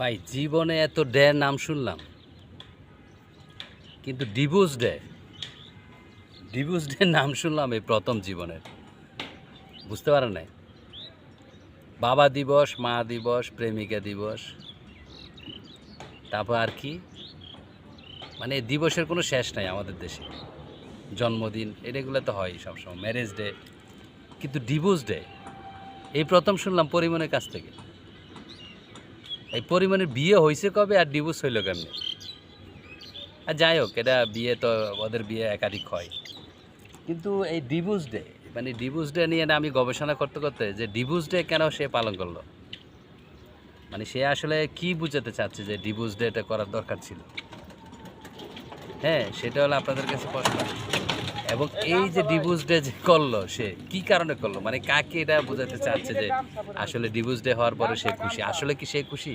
ভাই জীবনে এত ডের নাম শুনলাম, কিন্তু ডিভোর্স ডে নাম শুনলাম এই প্রথম জীবনের। বুঝতে পারেন নাই? বাবা দিবস, মা দিবস, প্রেমিকা দিবস, তারপর আর কি, মানে এই দিবসের কোনো শেষ নাই আমাদের দেশে। জন্মদিন এগুলো তো হয় সবসময়, ম্যারেজ ডে, কিন্তু ডিভোর্স ডে এই প্রথম শুনলাম পরিমণের কাছ থেকে। এই পরিমণের বিয়ে হয়েছে কবে আর ডিভোর্স হইল কেমনে? আর যাই হোক, এটা বিয়ে তো, ওদের বিয়ে একাধিক হয়, কিন্তু এই ডিভোর্স ডে, মানে ডিভোর্স ডে নিয়ে না আমি গবেষণা করতে করতে যে ডিভোর্স ডে কেন সে পালন করলো, মানে সে আসলে কি বুঝাতে চাচ্ছে যে ডিভোর্স ডে এটা করার দরকার ছিল। হ্যাঁ, সেটা হলো আপনাদের কাছে প্রশ্ন। এবং এই যে ডিভোর্স ডে যে করলো, সে কি কারণে করলো, মানে কাকে এটা বোঝাতে চাচ্ছে যে আসলে ডিভোর্স ডে হওয়ার পরে সে খুশি? আসলে কি সে খুশি?